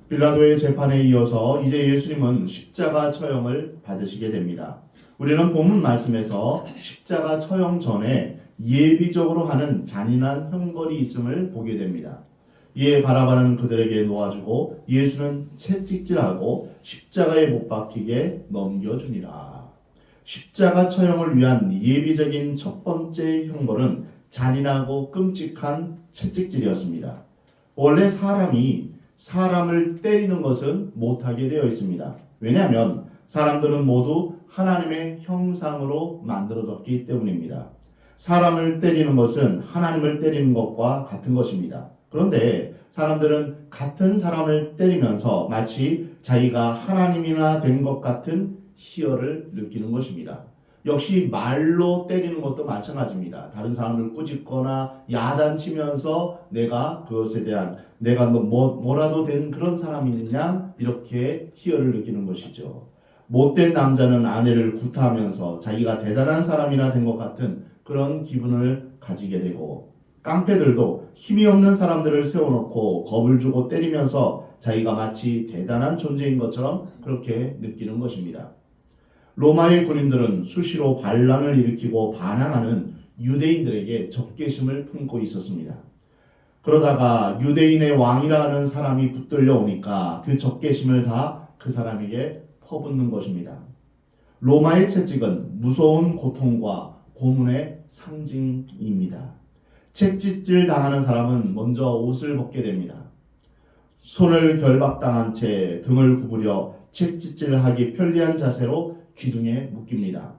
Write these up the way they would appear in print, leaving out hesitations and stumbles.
빌라도의 재판에 이어서 이제 예수님은 십자가 처형을 받으시게 됩니다. 우리는 본문 말씀에서 십자가 처형 전에 예비적으로 하는 잔인한 형벌이 있음을 보게 됩니다. 이에 바라바는 그들에게 놓아주고 예수는 채찍질하고 십자가에 못 박히게 넘겨주니라. 십자가 처형을 위한 예비적인 첫 번째 형벌은 잔인하고 끔찍한 채찍질이었습니다. 원래 사람이 사람을 때리는 것은 못하게 되어 있습니다. 왜냐하면 사람들은 모두 하나님의 형상으로 만들어졌기 때문입니다. 사람을 때리는 것은 하나님을 때리는 것과 같은 것입니다. 그런데 사람들은 같은 사람을 때리면서 마치 자기가 하나님이나 된 것 같은 희열을 느끼는 것입니다. 역시 말로 때리는 것도 마찬가지입니다. 다른 사람을 꾸짖거나 야단치면서 내가 그것에 대한 내가 뭐라도 된 그런 사람이냐 이렇게 희열을 느끼는 것이죠. 못된 남자는 아내를 구타하면서 자기가 대단한 사람이나 된 것 같은 그런 기분을 가지게 되고, 깡패들도 힘이 없는 사람들을 세워놓고 겁을 주고 때리면서 자기가 마치 대단한 존재인 것처럼 그렇게 느끼는 것입니다. 로마의 군인들은 수시로 반란을 일으키고 반항하는 유대인들에게 적개심을 품고 있었습니다. 그러다가 유대인의 왕이라 하는 사람이 붙들려 오니까 그 적개심을 다 그 사람에게 퍼붓는 것입니다. 로마의 채찍은 무서운 고통과 고문의 상징입니다. 채찍질 당하는 사람은 먼저 옷을 벗게 됩니다. 손을 결박당한 채 등을 구부려 채찍질하기 편리한 자세로 기둥에 묶입니다.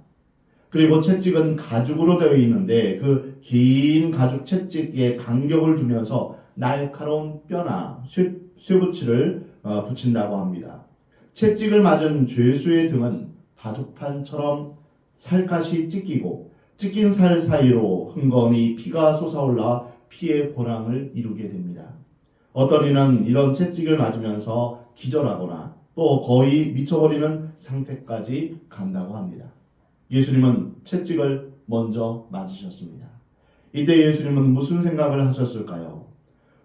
그리고 채찍은 가죽으로 되어 있는데 그 긴 가죽 채찍에 간격을 두면서 날카로운 뼈나 쇠붙이를 붙인다고 합니다. 채찍을 맞은 죄수의 등은 바둑판처럼 살갗이 찢기고 찢긴 살 사이로 흥건히 피가 솟아올라 피의 고랑을 이루게 됩니다. 어떤 이는 이런 채찍을 맞으면서 기절하거나 또 거의 미쳐버리는 상태까지 간다고 합니다. 예수님은 채찍을 먼저 맞으셨습니다. 이때 예수님은 무슨 생각을 하셨을까요?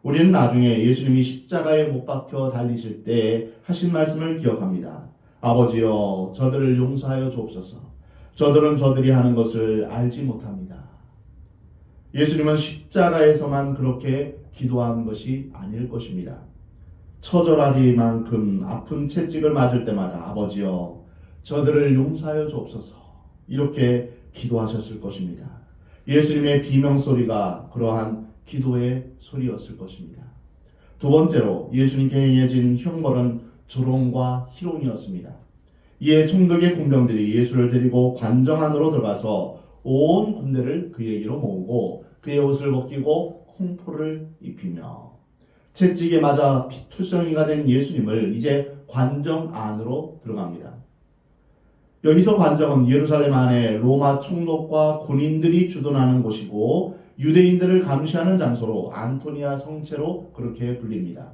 우리는 나중에 예수님이 십자가에 못 박혀 달리실 때 하신 말씀을 기억합니다. 아버지여, 저들을 용서하여 주옵소서. 저들은 저들이 하는 것을 알지 못합니다. 예수님은 십자가에서만 그렇게 기도한 것이 아닐 것입니다. 처절하리만큼 아픈 채찍을 맞을 때마다 아버지여, 저들을 용서하여 주옵소서. 이렇게 기도하셨을 것입니다. 예수님의 비명소리가 그러한 기도의 소리였을 것입니다. 두 번째로 예수님께 행해진 형벌은 조롱과 희롱이었습니다. 이에 총독의 군병들이 예수를 데리고 관정 안으로 들어가서 온 군대를 그에게로 모으고 그의 옷을 벗기고 콩포를 입히며 채찍에 맞아 피투성이가 된 예수님을 이제 관정 안으로 들어갑니다. 여기서 관정은 예루살렘 안에 로마 총독과 군인들이 주둔하는 곳이고 유대인들을 감시하는 장소로 안토니아 성체로 그렇게 불립니다.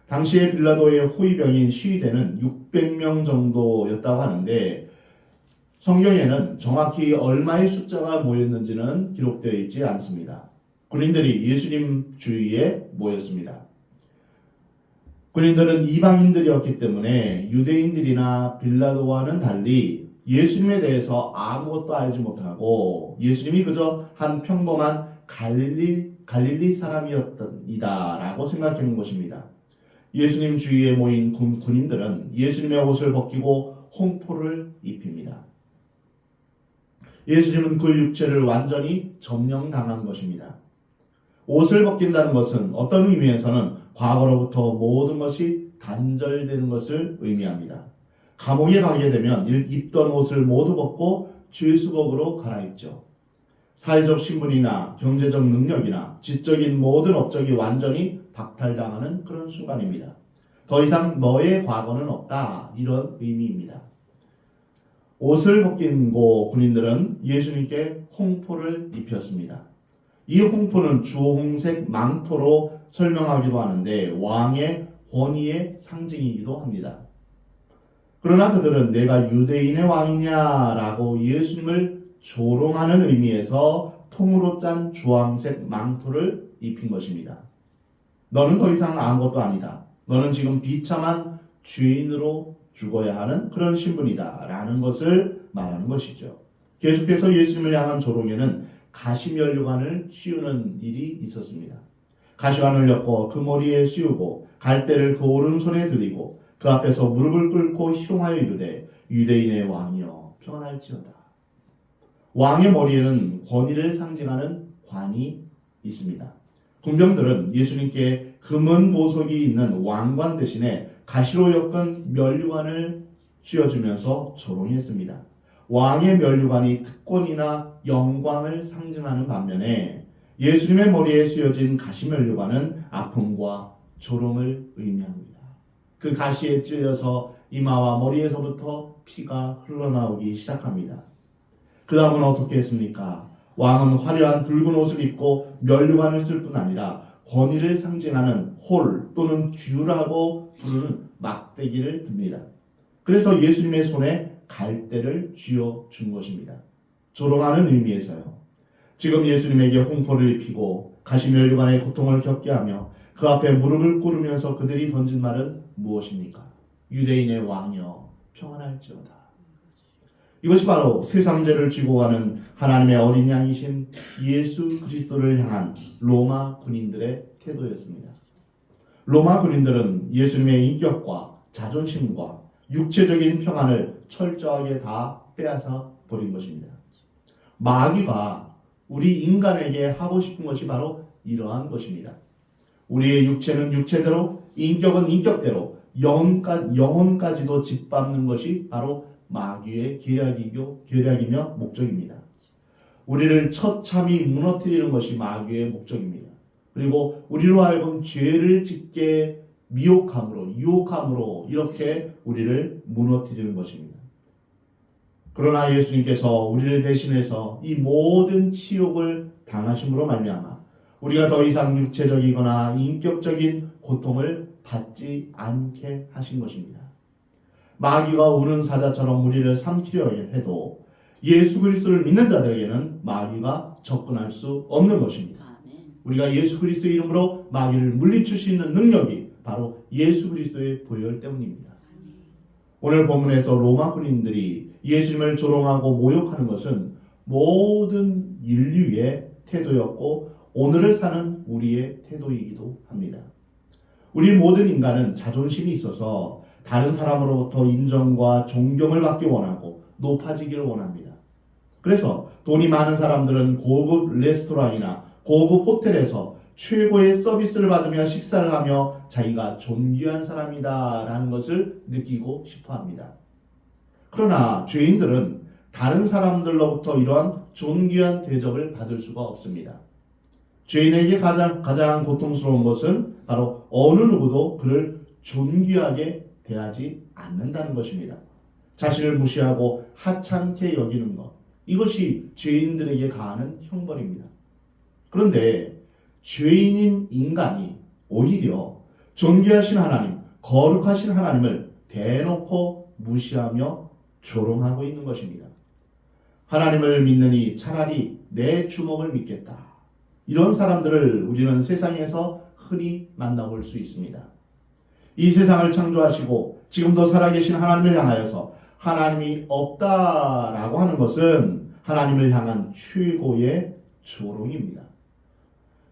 당시에 빌라도의 호위병인 시위대는 600명 정도였다고 하는데 성경에는 정확히 얼마의 숫자가 모였는지는 기록되어 있지 않습니다. 군인들이 예수님 주위에 모였습니다. 군인들은 이방인들이었기 때문에 유대인들이나 빌라도와는 달리 예수님에 대해서 아무것도 알지 못하고 예수님이 그저 한 평범한 갈릴리 사람이었이다라고 생각하는 것입니다. 예수님 주위에 모인 군인들은 예수님의 옷을 벗기고 홍포를 입힙니다. 예수님은 그 육체를 완전히 점령당한 것입니다. 옷을 벗긴다는 것은 어떤 의미에서는 과거로부터 모든 것이 단절되는 것을 의미합니다. 감옥에 가게 되면 입던 옷을 모두 벗고 죄수복으로 갈아입죠. 사회적 신분이나 경제적 능력이나 지적인 모든 업적이 완전히 박탈당하는 그런 순간입니다. 더 이상 너의 과거는 없다, 이런 의미입니다. 옷을 벗긴 군인들은 예수님께 홍포를 입혔습니다. 이 홍포는 주홍색 망토로 설명하기도 하는데 왕의 권위의 상징이기도 합니다. 그러나 그들은 내가 유대인의 왕이냐라고 예수님을 조롱하는 의미에서 통으로 짠 주황색 망토를 입힌 것입니다. 너는 더 이상 아무것도 아니다. 너는 지금 비참한 죄인으로 죽어야 하는 그런 신분이다 라는 것을 말하는 것이죠. 계속해서 예수님을 향한 조롱에는 가시면류관을 씌우는 일이 있었습니다. 가시관을 엮어 그 머리에 씌우고 갈대를 그 오른손에 들이고 그 앞에서 무릎을 꿇고 희롱하여 이르되 유대인의 왕이여 평안할지어다. 왕의 머리에는 권위를 상징하는 관이 있습니다. 군병들은 예수님께 금은 보석이 있는 왕관 대신에 가시로 엮은 면류관을 씌워주면서 조롱했습니다. 왕의 면류관이 특권이나 영광을 상징하는 반면에 예수님의 머리에 씌워진 가시 면류관은 아픔과 조롱을 의미합니다. 그 가시에 찔려서 이마와 머리에서부터 피가 흘러나오기 시작합니다. 그 다음은 어떻게 했습니까? 왕은 화려한 붉은 옷을 입고 면류관을 쓸 뿐 아니라 권위를 상징하는 홀 또는 규라고 부르는 막대기를 듭니다. 그래서 예수님의 손에 갈대를 쥐어 준 것입니다. 조롱하는 의미에서요. 지금 예수님에게 홍포를 입히고 가시면류관의 고통을 겪게 하며 그 앞에 무릎을 꿇으면서 그들이 던진 말은 무엇입니까? 유대인의 왕이여 평안할지어다. 이것이 바로 세상 죄를 쥐고 가는 하나님의 어린 양이신 예수 그리스도를 향한 로마 군인들의 태도였습니다. 로마 군인들은 예수님의 인격과 자존심과 육체적인 평안을 철저하게 다 빼앗아 버린 것입니다. 마귀가 우리 인간에게 하고 싶은 것이 바로 이러한 것입니다. 우리의 육체는 육체대로, 인격은 인격대로, 영혼까지도 짓밟는 것이 바로 마귀의 계략이며 목적입니다. 우리를 처참히 무너뜨리는 것이 마귀의 목적입니다. 그리고 우리로 하여금 죄를 짓게 유혹함으로 이렇게 우리를 무너뜨리는 것입니다. 그러나 예수님께서 우리를 대신해서 이 모든 치욕을 당하심으로 말미암아 우리가 더 이상 육체적이거나 인격적인 고통을 받지 않게 하신 것입니다. 마귀가 우는 사자처럼 우리를 삼키려 해도 예수 그리스도를 믿는 자들에게는 마귀가 접근할 수 없는 것입니다. 우리가 예수 그리스도의 이름으로 마귀를 물리칠 수 있는 능력이 바로 예수 그리스도의 보혈 때문입니다. 오늘 본문에서 로마 군인들이 예수님을 조롱하고 모욕하는 것은 모든 인류의 태도였고 오늘을 사는 우리의 태도이기도 합니다. 우리 모든 인간은 자존심이 있어서 다른 사람으로부터 인정과 존경을 받기 원하고 높아지기를 원합니다. 그래서 돈이 많은 사람들은 고급 레스토랑이나 고급 호텔에서 최고의 서비스를 받으며 식사를 하며 자기가 존귀한 사람이다 라는 것을 느끼고 싶어 합니다. 그러나 죄인들은 다른 사람들로부터 이러한 존귀한 대접을 받을 수가 없습니다. 죄인에게 가장 고통스러운 것은 바로 어느 누구도 그를 존귀하게 대하지 않는다는 것입니다. 자신을 무시하고 하찮게 여기는 것, 이것이 죄인들에게 가하는 형벌입니다. 그런데 죄인인 인간이 오히려 존귀하신 하나님, 거룩하신 하나님을 대놓고 무시하며 조롱하고 있는 것입니다. 하나님을 믿느니 차라리 내 주먹을 믿겠다. 이런 사람들을 우리는 세상에서 흔히 만나볼 수 있습니다. 이 세상을 창조하시고 지금도 살아계신 하나님을 향하여서 하나님이 없다라고 하는 것은 하나님을 향한 최고의 조롱입니다.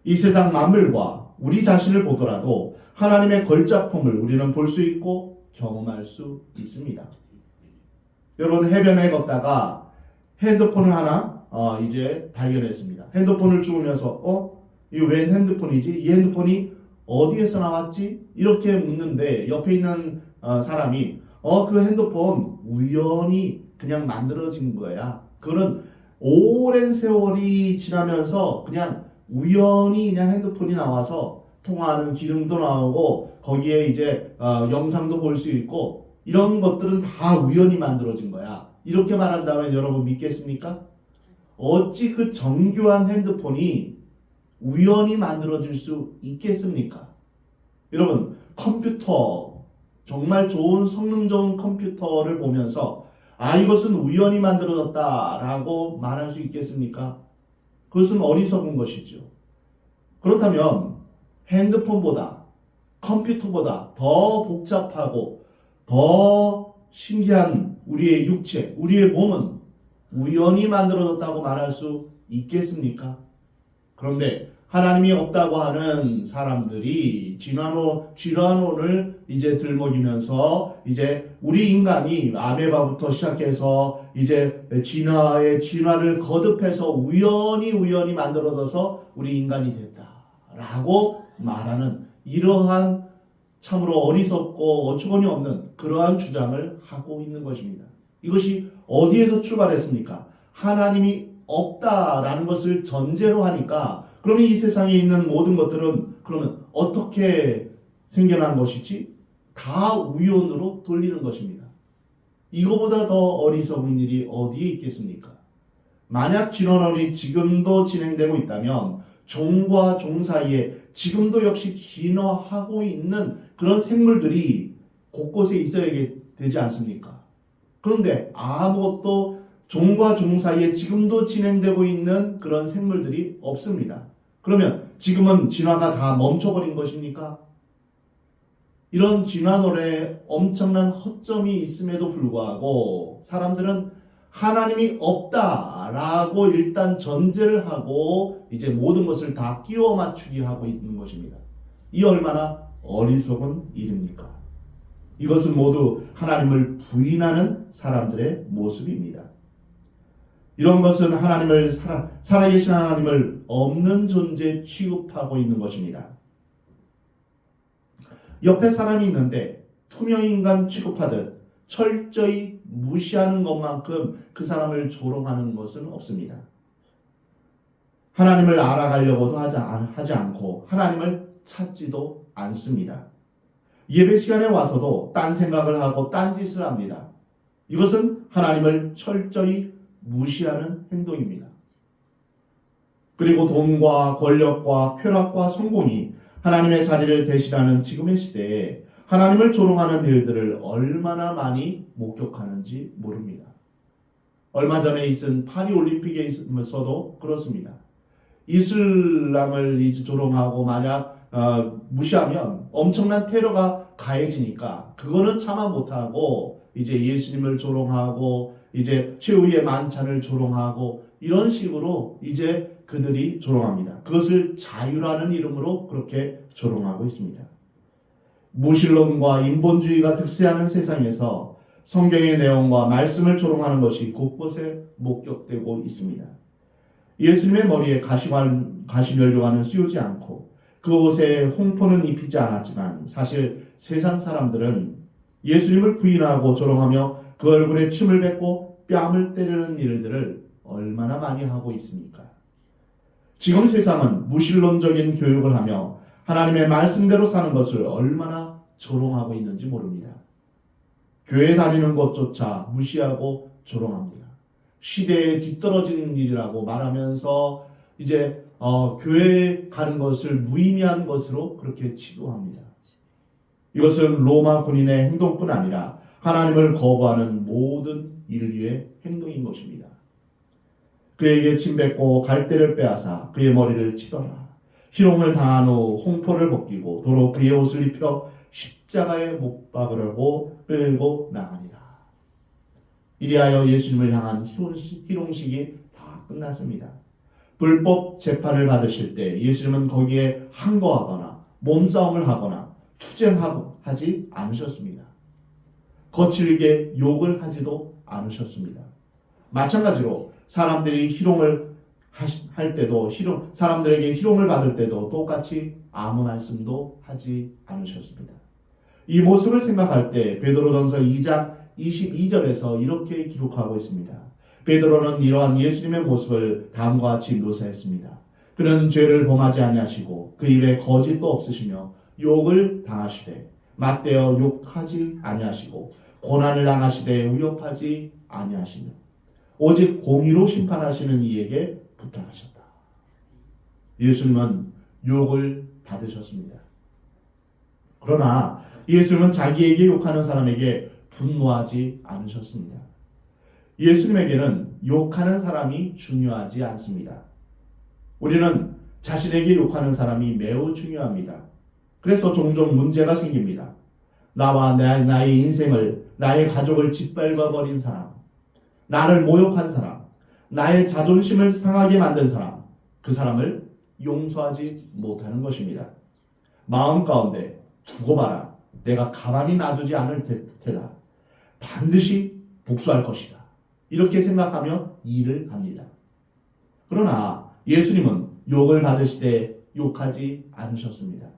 이 세상 만물과 우리 자신을 보더라도 하나님의 걸작품을 우리는 볼 수 있고 경험할 수 있습니다. 여러분 해변에 걷다가 핸드폰을 하나 이제 발견했습니다. 핸드폰을 주우면서 이거 웬 핸드폰이지? 이 핸드폰이 어디에서 나왔지? 이렇게 묻는데 옆에 있는 사람이 그 핸드폰 우연히 그냥 만들어진 거야. 그거는 오랜 세월이 지나면서 그냥 우연히 그냥 핸드폰이 나와서 통화하는 기능도 나오고 거기에 이제 영상도 볼 수 있고 이런 것들은 다 우연히 만들어진 거야. 이렇게 말한다면 여러분 믿겠습니까? 어찌 그 정교한 핸드폰이 우연히 만들어질 수 있겠습니까? 여러분 컴퓨터 정말 좋은 성능 좋은 컴퓨터를 보면서 이것은 우연히 만들어졌다라고 말할 수 있겠습니까? 그것은 어리석은 것이죠. 그렇다면 핸드폰보다 컴퓨터보다 더 복잡하고 더 신기한 우리의 육체, 우리의 몸은 우연히 만들어졌다고 말할 수 있겠습니까? 그런데 하나님이 없다고 하는 사람들이 진화론을 이제 들먹이면서 이제 우리 인간이 아메바부터 시작해서 이제 진화를 거듭해서 우연히 만들어져서 우리 인간이 됐다라고 말하는 이러한 참으로 어리석고 어처구니 없는 그러한 주장을 하고 있는 것입니다. 이것이 어디에서 출발했습니까? 하나님이 없다라는 것을 전제로 하니까 그러면 이 세상에 있는 모든 것들은 그러면 어떻게 생겨난 것이지? 다 우연으로 돌리는 것입니다. 이거보다 더 어리석은 일이 어디에 있겠습니까? 만약 진화론이 지금도 진행되고 있다면 종과 종 사이에 지금도 역시 진화하고 있는 그런 생물들이 곳곳에 있어야 되지 않습니까? 그런데 아무것도 종과 종 사이에 지금도 진행되고 있는 그런 생물들이 없습니다. 그러면 지금은 진화가 다 멈춰버린 것입니까? 이런 진화론에 엄청난 허점이 있음에도 불구하고 사람들은 하나님이 없다라고 일단 전제를 하고 이제 모든 것을 다 끼워 맞추기 하고 있는 것입니다. 이 얼마나 어리석은 일입니까? 이것은 모두 하나님을 부인하는 사람들의 모습입니다. 이런 것은 하나님을 살아계신 하나님을 없는 존재 취급하고 있는 것입니다. 옆에 사람이 있는데 투명인간 취급하듯 철저히 무시하는 것만큼 그 사람을 조롱하는 것은 없습니다. 하나님을 알아가려고도 하지 않고 하나님을 찾지도 않습니다. 예배 시간에 와서도 딴 생각을 하고 딴 짓을 합니다. 이것은 하나님을 철저히 무시하는 행동입니다. 그리고 돈과 권력과 쾌락과 성공이 하나님의 자리를 대신하는 지금의 시대에 하나님을 조롱하는 일들을 얼마나 많이 목격하는지 모릅니다. 얼마 전에 있은 파리올림픽에 있어도 그렇습니다. 이슬람을 조롱하고 만약 무시하면 엄청난 테러가 가해지니까 그거는 참아 못하고 이제 예수님을 조롱하고 이제 최후의 만찬을 조롱하고 이런 식으로 이제 그들이 조롱합니다. 그것을 자유라는 이름으로 그렇게 조롱하고 있습니다. 무신론과 인본주의가 득세하는 세상에서 성경의 내용과 말씀을 조롱하는 것이 곳곳에 목격되고 있습니다. 예수님의 머리에 가시면류관은 씌우지 않고 그 옷에 홍포는 입히지 않았지만 사실 세상 사람들은 예수님을 부인하고 조롱하며 그 얼굴에 침을 뱉고 뺨을 때리는 일들을 얼마나 많이 하고 있습니까? 지금 세상은 무신론적인 교육을 하며 하나님의 말씀대로 사는 것을 얼마나 조롱하고 있는지 모릅니다. 교회 다니는 것조차 무시하고 조롱합니다. 시대에 뒤떨어지는 일이라고 말하면서 이제 교회에 가는 것을 무의미한 것으로 그렇게 치부합니다. 이것은 로마 군인의 행동뿐 아니라 하나님을 거부하는 모든 인류의 행동인 것입니다. 그에게 침뱉고 갈대를 빼앗아 그의 머리를 치더라. 희롱을 당한 후 홍포를 벗기고 도로 그의 옷을 입혀 십자가에 못 박으려고 끌고 나가니라. 이리하여 예수님을 향한 희롱식이 다 끝났습니다. 불법 재판을 받으실 때 예수님은 거기에 항거하거나 몸싸움을 하거나 투쟁하지 않으셨습니다. 거칠게 욕을 하지도 않으셨습니다. 마찬가지로 사람들이 희롱을 할 때도 사람들에게 희롱을 받을 때도 똑같이 아무 말씀도 하지 않으셨습니다. 이 모습을 생각할 때 베드로전서 2장 22절에서 이렇게 기록하고 있습니다. 베드로는 이러한 예수님의 모습을 다음과 같이 묘사했습니다. 그는 죄를 범하지 아니하시고 그 입에 거짓도 없으시며 욕을 당하시되 맞대어 욕하지 아니하시고 고난을 당하시되 위협하지 아니하시며 오직 공의로 심판하시는 이에게 부탁하셨다. 예수님은 욕을 받으셨습니다. 그러나 예수님은 자기에게 욕하는 사람에게 분노하지 않으셨습니다. 예수님에게는 욕하는 사람이 중요하지 않습니다. 우리는 자신에게 욕하는 사람이 매우 중요합니다. 그래서 종종 문제가 생깁니다. 나와 나의 인생을, 나의 가족을 짓밟아 버린 사람, 나를 모욕한 사람, 나의 자존심을 상하게 만든 사람, 그 사람을 용서하지 못하는 것입니다. 마음 가운데 두고 봐라. 내가 가만히 놔두지 않을 테다. 반드시 복수할 것이다. 이렇게 생각하며 일을 합니다. 그러나 예수님은 욕을 받으시되 욕하지 않으셨습니다.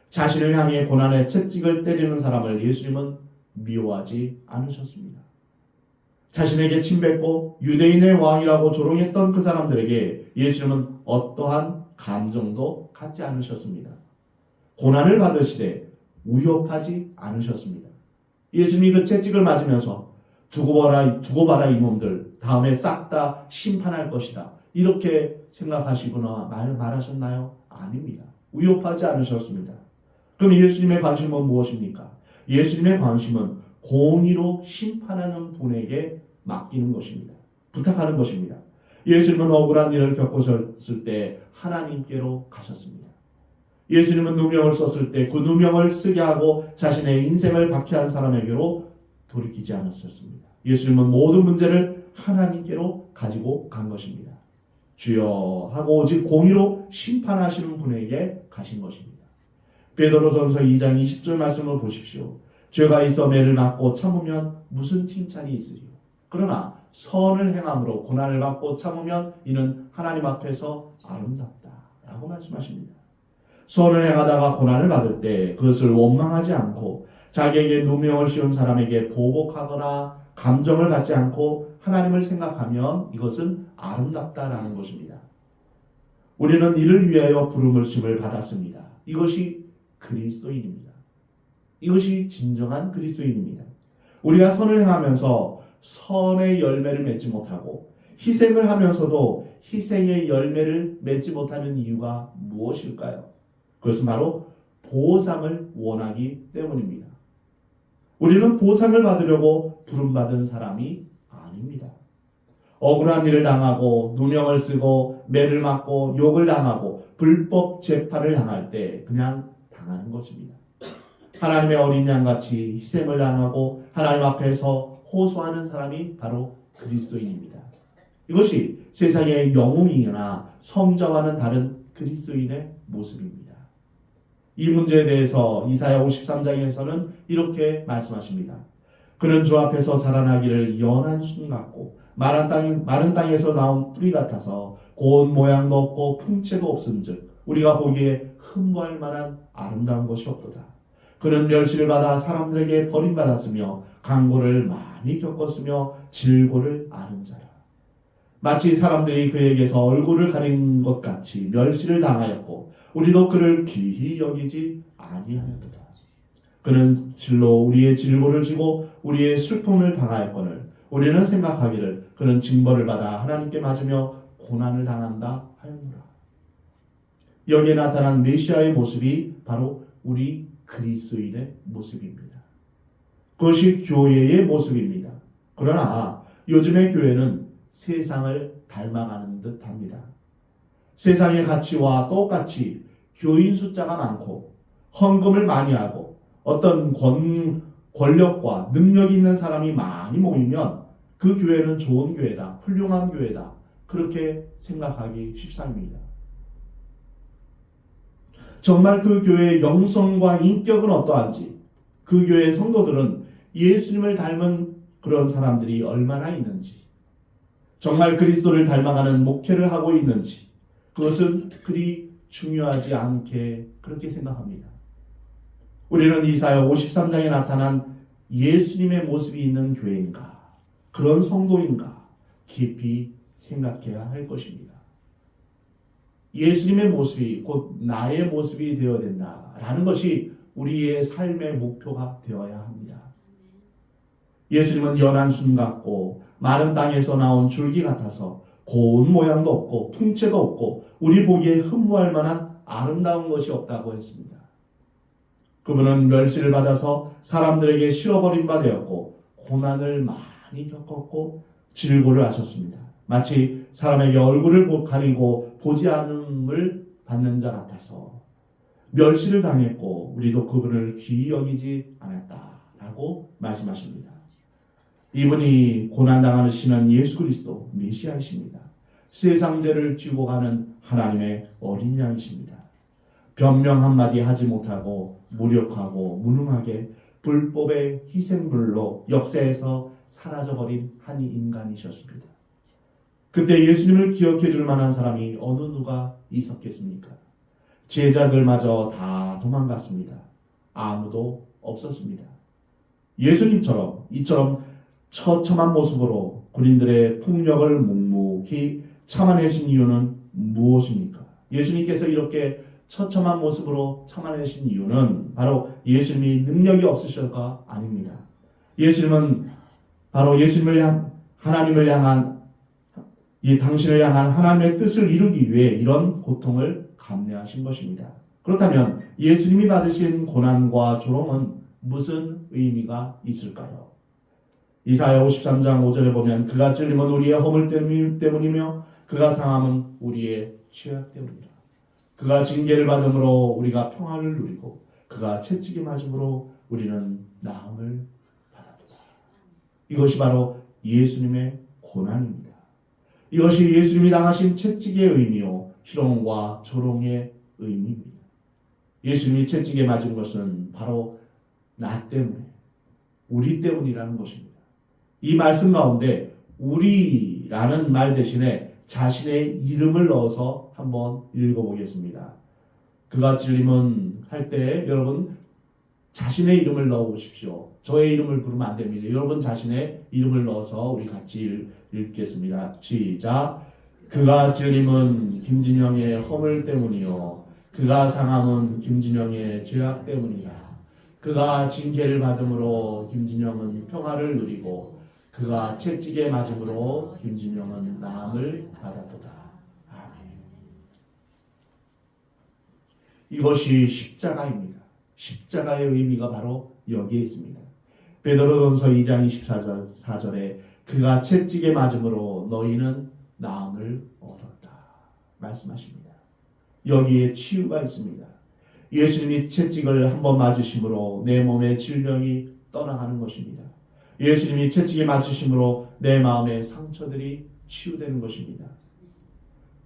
자신을 향해 고난의 채찍을 때리는 사람을 예수님은 미워하지 않으셨습니다. 자신에게 침뱉고 유대인의 왕이라고 조롱했던 그 사람들에게 예수님은 어떠한 감정도 갖지 않으셨습니다. 고난을 받으시되 위협하지 않으셨습니다. 예수님이 그 채찍을 맞으면서 두고 봐라 이놈들, 다음에 싹 다 심판할 것이다, 이렇게 생각하시거나 말하셨나요? 아닙니다. 위협하지 않으셨습니다. 그럼 예수님의 관심은 무엇입니까? 예수님의 관심은 공의로 심판하는 분에게 맡기는 것입니다. 부탁하는 것입니다. 예수님은 억울한 일을 겪으셨을 때 하나님께로 가셨습니다. 예수님은 누명을 썼을 때 그 누명을 쓰게 하고 자신의 인생을 박해한 사람에게로 돌이키지 않았었습니다. 예수님은 모든 문제를 하나님께로 가지고 간 것입니다. 주여 하고 오직 공의로 심판하시는 분에게 가신 것입니다. 베드로전서 2장 20절 말씀을 보십시오. 죄가 있어 매를 맞고 참으면 무슨 칭찬이 있으리요. 그러나 선을 행함으로 고난을 받고 참으면 이는 하나님 앞에서 아름답다 라고 말씀하십니다. 선을 행하다가 고난을 받을 때 그것을 원망하지 않고 자기에게 누명을 씌운 사람에게 보복하거나 감정을 갖지 않고 하나님을 생각하면 이것은 아름답다라는 것입니다. 우리는 이를 위하여 부름을 심을 받았습니다. 이것이 그리스도인입니다. 이것이 진정한 그리스도인입니다. 우리가 선을 행하면서 선의 열매를 맺지 못하고 희생을 하면서도 희생의 열매를 맺지 못하는 이유가 무엇일까요? 그것은 바로 보상을 원하기 때문입니다. 우리는 보상을 받으려고 부름받은 사람이 아닙니다. 억울한 일을 당하고 누명을 쓰고 매를 맞고 욕을 당하고 불법 재판을 당할 때 그냥 당하는 것입니다. 하나님의 어린 양같이 희생을 당하고 하나님 앞에서 호소하는 사람이 바로 그리스도인입니다. 이것이 세상의 영웅이나 성자와는 다른 그리스도인의 모습입니다. 이 문제에 대해서 이사야 53장에서는 이렇게 말씀하십니다. 그는 주 앞에서 자라나기를 연한 순 같고 마른 땅에서 나온 뿌리 같아서 고운 모양도 없고 풍채도 없은즉 우리가 보기에 흠모할 만한 아름다운 것이 없도다. 그는 멸시를 받아 사람들에게 버림받았으며 강고를 많이 겪었으며 질고를 아는 자라. 마치 사람들이 그에게서 얼굴을 가린 것 같이 멸시를 당하였고 우리도 그를 귀히 여기지 아니하였도다. 그는 실로 우리의 질고를 지고 우리의 슬픔을 당하였거늘 우리는 생각하기를 그는 징벌을 받아 하나님께 맞으며 고난을 당한다 하였노라. 여기에 나타난 메시아의 모습이 바로 우리 그리스도인의 모습입니다. 그것이 교회의 모습입니다. 그러나 요즘의 교회는 세상을 닮아가는 듯 합니다. 세상의 가치와 똑같이 교인 숫자가 많고 헌금을 많이 하고 어떤 권력과 능력이 있는 사람이 많이 모이면 그 교회는 좋은 교회다, 훌륭한 교회다, 그렇게 생각하기 십상입니다. 정말 그 교회의 영성과 인격은 어떠한지, 그 교회의 성도들은 예수님을 닮은 그런 사람들이 얼마나 있는지, 정말 그리스도를 닮아가는 목회를 하고 있는지, 그것은 그리 중요하지 않게 그렇게 생각합니다. 우리는 이사야 53장에 나타난 예수님의 모습이 있는 교회인가, 그런 성도인가 깊이 생각해야 할 것입니다. 예수님의 모습이 곧 나의 모습이 되어야 된다라는 것이 우리의 삶의 목표가 되어야 합니다. 예수님은 연한 순 같고 마른 땅에서 나온 줄기 같아서 고운 모양도 없고 풍채도 없고 우리 보기에 흠모할 만한 아름다운 것이 없다고 했습니다. 그분은 멸시를 받아서 사람들에게 실어버린 바 되었고 고난을 많이 겪었고 질고를 하셨습니다. 마치 사람에게 얼굴을 가리고 보지 않음을 받는 자 같아서 멸시를 당했고 우리도 그분을 귀히 여기지 않았다라고 말씀하십니다. 이분이 고난당하시는 예수 그리스도 메시아이십니다. 세상 죄를 쥐고 가는 하나님의 어린 양이십니다. 변명 한마디 하지 못하고 무력하고 무능하게 불법의 희생물로 역사에서 사라져버린 한 인간이셨습니다. 그때 예수님을 기억해 줄 만한 사람이 어느 누가 있었겠습니까? 제자들마저 다 도망갔습니다. 아무도 없었습니다. 예수님처럼 이처럼 처참한 모습으로 군인들의 폭력을 묵묵히 참아내신 이유는 무엇입니까? 예수님께서 이렇게 처참한 모습으로 참아내신 이유는 바로 예수님이 능력이 없으셔서가 아닙니다. 예수님은 바로 하나님을 향한 당신을 향한 하나님의 뜻을 이루기 위해 이런 고통을 감내하신 것입니다. 그렇다면 예수님이 받으신 고난과 조롱은 무슨 의미가 있을까요? 이사야 53장 5절에 보면 그가 찔림은 우리의 허물 때문이며 그가 상함은 우리의 죄악 때문이라. 그가 징계를 받음으로 우리가 평안을 누리고 그가 채찍에 맞음으로 우리는 나음을 받았도다. 이것이 바로 예수님의 고난입니다. 이것이 예수님이 당하신 채찍의 의미요 희롱과 조롱의 의미입니다. 예수님이 채찍에 맞은 것은 바로 나 때문에 우리 때문이라는 것입니다. 이 말씀 가운데 우리라는 말 대신에 자신의 이름을 넣어서 한번 읽어보겠습니다. 그가 찔림은 할 때 여러분 자신의 이름을 넣어보십시오. 저의 이름을 부르면 안 됩니다. 여러분 자신의 이름을 넣어서 우리 같이 읽겠습니다. 시작. 그가 찔림은 김진영의 허물 때문이요 그가 상함은 김진영의 죄악 때문이라. 그가 징계를 받음으로 김진영은 평화를 누리고 그가 채찍에 맞음으로 김진영은 나음을 받았도다. 아멘. 이것이 십자가입니다. 십자가의 의미가 바로 여기에 있습니다. 베드로전서 2장 24절에 그가 채찍에 맞음으로 너희는 나음을 얻었다 말씀하십니다. 여기에 치유가 있습니다. 예수님이 채찍을 한번 맞으심으로 내 몸의 질병이 떠나가는 것입니다. 예수님이 채찍에 맞으심으로 내 마음의 상처들이 치유되는 것입니다.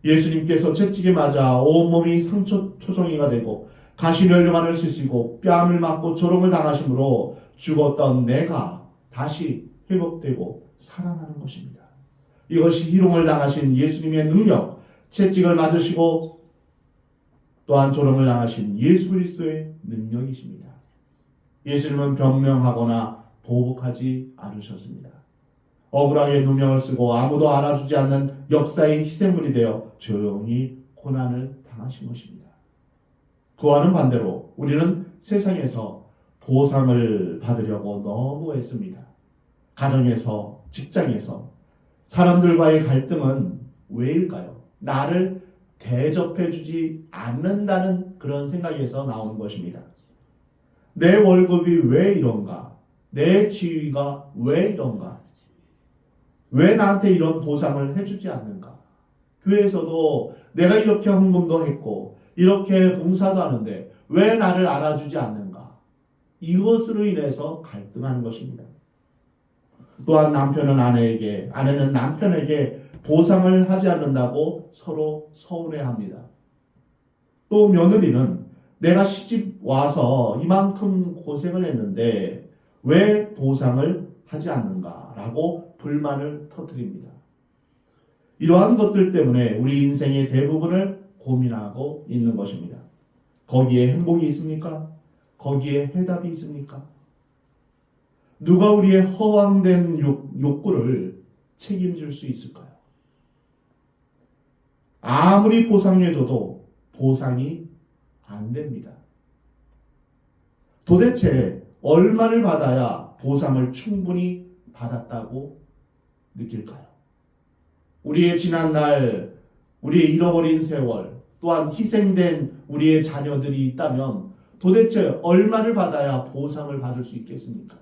예수님께서 채찍에 맞아 온몸이 상처투성이가 되고 가시련류관을 쓰시고 뺨을 맞고 조롱을 당하심으로 죽었던 내가 다시 회복되고 살아나는 것입니다. 이것이 희롱을 당하신 예수님의 능력, 채찍을 맞으시고 또한 조롱을 당하신 예수 그리스도의 능력이십니다. 예수님은 변명하거나 보복하지 않으셨습니다. 억울하게 누명을 쓰고 아무도 알아주지 않는 역사의 희생물이 되어 조용히 고난을 당하신 것입니다. 그와는 반대로 우리는 세상에서 보상을 받으려고 너무 애씁니다. 가정에서, 직장에서 사람들과의 갈등은 왜일까요? 나를 대접해주지 않는다는 그런 생각에서 나오는 것입니다. 내 월급이 왜 이런가? 내 지위가 왜 이런가? 왜 나한테 이런 보상을 해주지 않는가? 교회에서도 내가 이렇게 헌금도 했고 이렇게 봉사도 하는데 왜 나를 알아주지 않는가? 이것으로 인해서 갈등하는 것입니다. 또한 남편은 아내에게, 아내는 남편에게 보상을 하지 않는다고 서로 서운해합니다. 또 며느리는 내가 시집 와서 이만큼 고생을 했는데 왜 보상을 하지 않는가라고 불만을 터뜨립니다. 이러한 것들 때문에 우리 인생의 대부분을 고민하고 있는 것입니다. 거기에 행복이 있습니까? 거기에 해답이 있습니까? 누가 우리의 허황된 욕구를 책임질 수 있을까요? 아무리 보상해줘도 보상이 안 됩니다. 도대체 얼마를 받아야 보상을 충분히 받았다고 느낄까요? 우리의 지난 날, 우리의 잃어버린 세월, 또한 희생된 우리의 자녀들이 있다면 도대체 얼마를 받아야 보상을 받을 수 있겠습니까?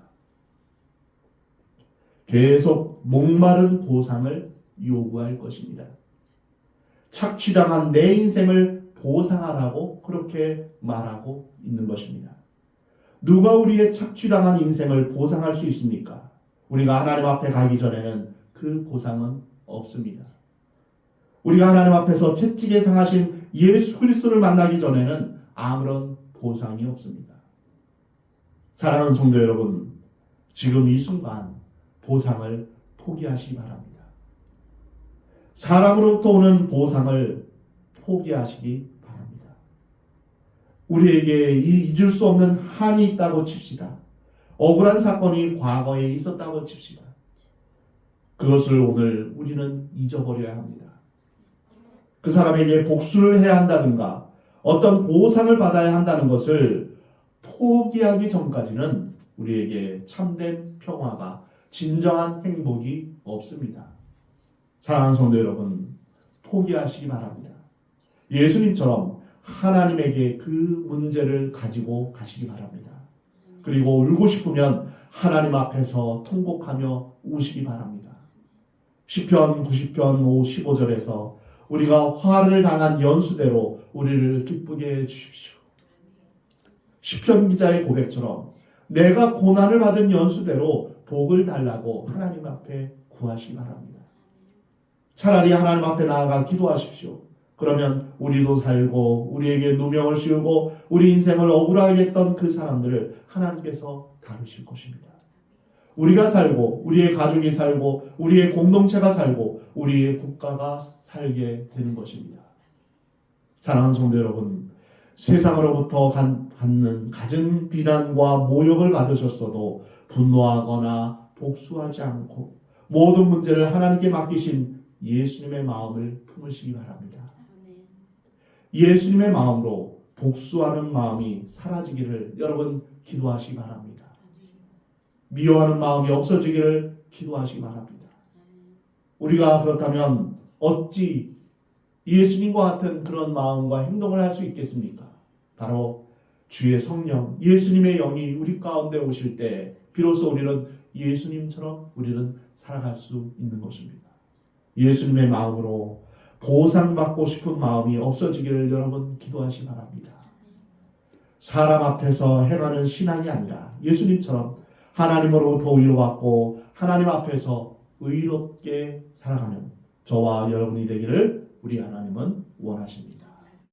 계속 목마른 보상을 요구할 것입니다. 착취당한 내 인생을 보상하라고 그렇게 말하고 있는 것입니다. 누가 우리의 착취당한 인생을 보상할 수 있습니까? 우리가 하나님 앞에 가기 전에는 그 보상은 없습니다. 우리가 하나님 앞에서 채찍에 상하신 예수 그리스도를 만나기 전에는 아무런 보상이 없습니다. 사랑하는 성도 여러분, 지금 이 순간 보상을 포기하시기 바랍니다. 사람으로부터 오는 보상을 포기하시기 바랍니다. 우리에게 잊을 수 없는 한이 있다고 칩시다. 억울한 사건이 과거에 있었다고 칩시다. 그것을 오늘 우리는 잊어버려야 합니다. 그 사람에게 복수를 해야 한다든가 어떤 보상을 받아야 한다는 것을 포기하기 전까지는 우리에게 참된 평화가 진정한 행복이 없습니다. 사랑하는 성도 여러분, 포기하시기 바랍니다. 예수님처럼 하나님에게 그 문제를 가지고 가시기 바랍니다. 그리고 울고 싶으면 하나님 앞에서 통곡하며 우시기 바랍니다. 시편 90편 15절에서 우리가 화를 당한 연수대로 우리를 기쁘게 해주십시오. 시편 기자의 고백처럼 내가 고난을 받은 연수대로 복을 달라고 하나님 앞에 구하시기 바랍니다. 차라리 하나님 앞에 나아가 기도하십시오. 그러면 우리도 살고 우리에게 누명을 씌우고 우리 인생을 억울하게 했던 그 사람들을 하나님께서 다루실 것입니다. 우리가 살고 우리의 가족이 살고 우리의 공동체가 살고 우리의 국가가 살게 되는 것입니다. 사랑하는 성도 여러분, 세상으로부터 받는 갖은 비난과 모욕을 받으셨어도 분노하거나 복수하지 않고 모든 문제를 하나님께 맡기신 예수님의 마음을 품으시기 바랍니다. 예수님의 마음으로 복수하는 마음이 사라지기를 여러분 기도하시기 바랍니다. 미워하는 마음이 없어지기를 기도하시기 바랍니다. 우리가 그렇다면 어찌 예수님과 같은 그런 마음과 행동을 할 수 있겠습니까? 바로 주의 성령, 예수님의 영이 우리 가운데 오실 때 비로소 우리는 예수님처럼 우리는 살아갈 수 있는 것입니다. 예수님의 마음으로 보상받고 싶은 마음이 없어지기를 여러분 기도하시기 바랍니다. 사람 앞에서 행하는 신앙이 아니라 예수님처럼 하나님으로부터 위로받고 하나님 앞에서 의롭게 살아가는 저와 여러분이 되기를 우리 하나님은 원하십니다.